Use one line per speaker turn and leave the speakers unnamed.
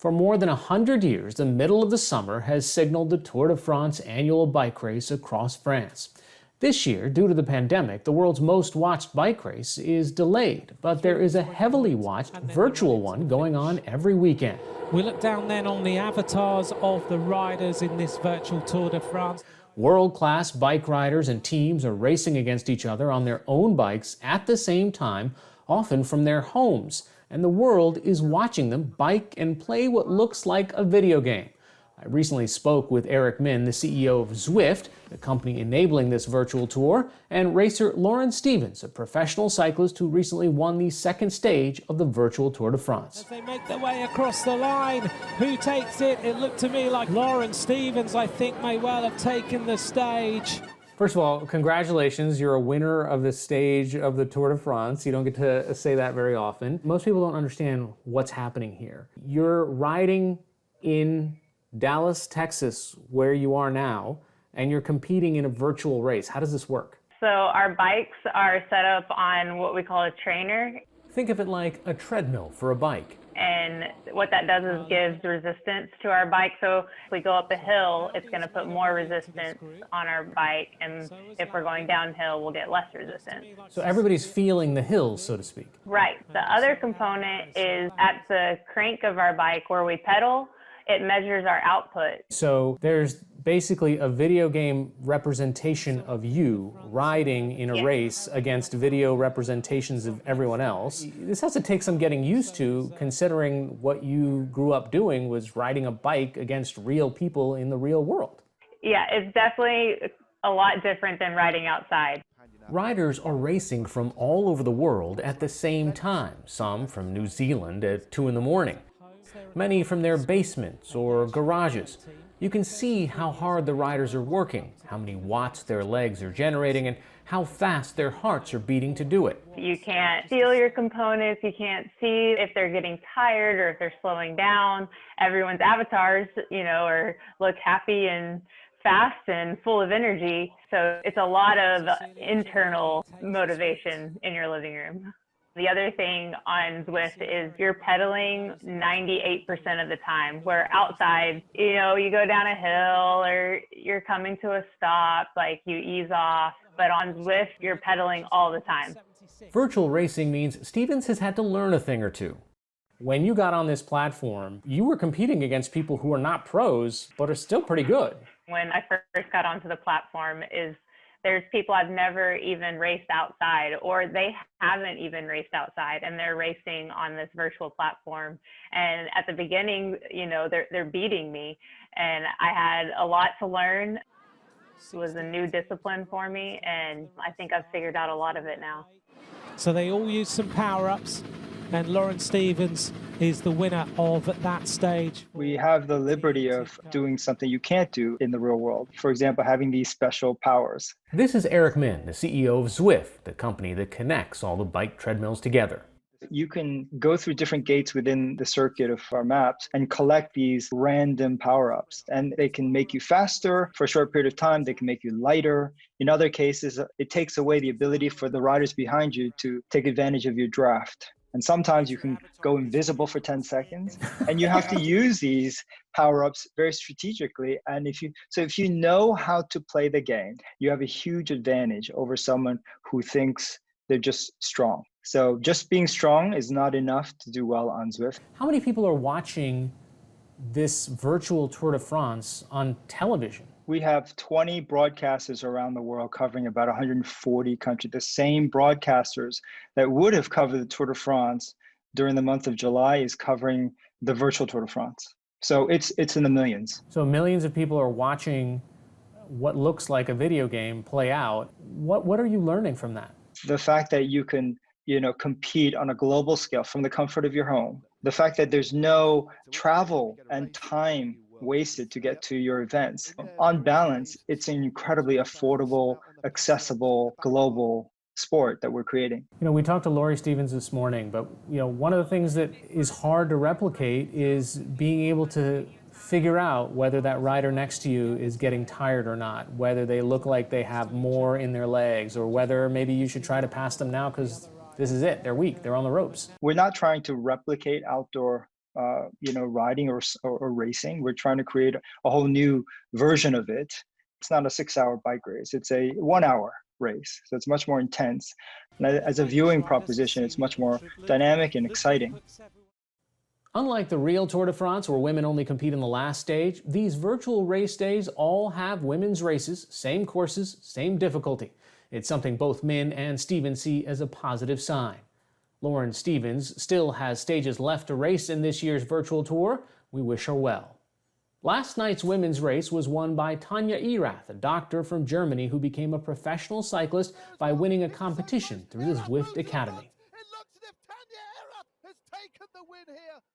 For more than 100 years, the middle of the summer has signaled the Tour de France annual bike race across France. This year, due to the pandemic, the world's most watched bike race is delayed, but there is a heavily watched virtual one going on every weekend.
We look down then on the avatars of the riders in this virtual Tour de France.
World-class bike riders and teams are racing against each other on their own bikes at the same time, often from their homes, and the world is watching them bike and play what looks like a video game. I recently spoke with Eric Min, the CEO of Zwift, the company enabling this virtual tour, and racer Lauren Stephens, a professional cyclist who recently won the second stage of the virtual Tour de France.
As they make their way across the line, who takes it? It looked to me like Lauren Stephens, I think, may well have taken the stage.
First of all, congratulations. You're a winner of the stage of the Tour de France. You don't get to say that very often. Most people don't understand what's happening here. You're riding in Dallas, Texas, where you are now, and you're competing in a virtual race. How does this work?
So our bikes are set up on what we call a trainer.
Think of it like a treadmill for a bike.
And what that does is gives resistance to our bike. So if we go up a hill, it's going to put more resistance on our bike. And if we're going downhill, we'll get less resistance.
So everybody's feeling the hills, so to speak.
Right. The other component is at the crank of our bike where we pedal, it measures our output.
So there's basically a video game representation of you riding in a race against video representations of everyone else. This has to take some getting used to, considering what you grew up doing was riding a bike against real people in the real world.
Yeah, it's definitely a lot different than riding outside.
Riders are racing from all over the world at the same time, some from New Zealand at 2 in the morning. Many from their basements or garages. You can see how hard the riders are working, how many watts their legs are generating, and how fast their hearts are beating to do it.
You can't feel your components, you can't see if they're getting tired or if they're slowing down. Everyone's avatars, look happy and fast and full of energy. So it's a lot of internal motivation in your living room. The other thing on Zwift is you're pedaling 98% of the time, where outside, you go down a hill or you're coming to a stop, like you ease off, but on Zwift, you're pedaling all the time.
Virtual racing means Stephens has had to learn a thing or two. When you got on this platform, you were competing against people who are not pros, but are still pretty good.
When I first got onto the platform there's people I've never even raced outside, or they haven't even raced outside, and they're racing on this virtual platform. And at the beginning, they're beating me, and I had a lot to learn. It was a new discipline for me, and I think I've figured out a lot of it now.
So they all use some power-ups, and Lauren Stephens is the winner of that stage.
We have the liberty of doing something you can't do in the real world. For example, having these special powers.
This is Eric Min, the CEO of Zwift, the company that connects all the bike treadmills together.
You can go through different gates within the circuit of our maps and collect these random power-ups. And they can make you faster for a short period of time. They can make you lighter. In other cases, it takes away the ability for the riders behind you to take advantage of your draft. And sometimes you can go invisible for 10 seconds, and you have to use these power-ups very strategically. And if you know how to play the game, you have a huge advantage over someone who thinks they're just strong. So just being strong is not enough to do well on Zwift.
How many people are watching this virtual Tour de France on television?
We have 20 broadcasters around the world covering about 140 countries, the same broadcasters that would have covered the Tour de France during the month of July is covering the virtual Tour de France. So it's in the millions.
So millions of people are watching what looks like a video game play out. What are you learning from that?
The fact that you can, compete on a global scale from the comfort of your home. The fact that there's no travel and time wasted to get to your events. On balance, it's an incredibly affordable, accessible, global sport that we're creating.
We talked to Lauren Stephens this morning, but one of the things that is hard to replicate is being able to figure out whether that rider next to you is getting tired or not, whether they look like they have more in their legs, or whether maybe you should try to pass them now because this is it, they're weak, they're on the ropes.
We're not trying to replicate outdoor riding or racing. We're trying to create a whole new version of it. It's not a 6-hour bike race. It's a 1-hour race. So it's much more intense. And as a viewing proposition, it's much more dynamic and exciting.
Unlike the real Tour de France, where women only compete in the last stage, these virtual race days all have women's races, same courses, same difficulty. It's something both Min and Stevens see as a positive sign. Lauren Stevens still has stages left to race in this year's virtual tour. We wish her well. Last night's women's race was won by Tanja Erath, a doctor from Germany who became a professional cyclist by winning a competition through the Zwift Academy.
It looks as if Tanja Erath has taken the win here.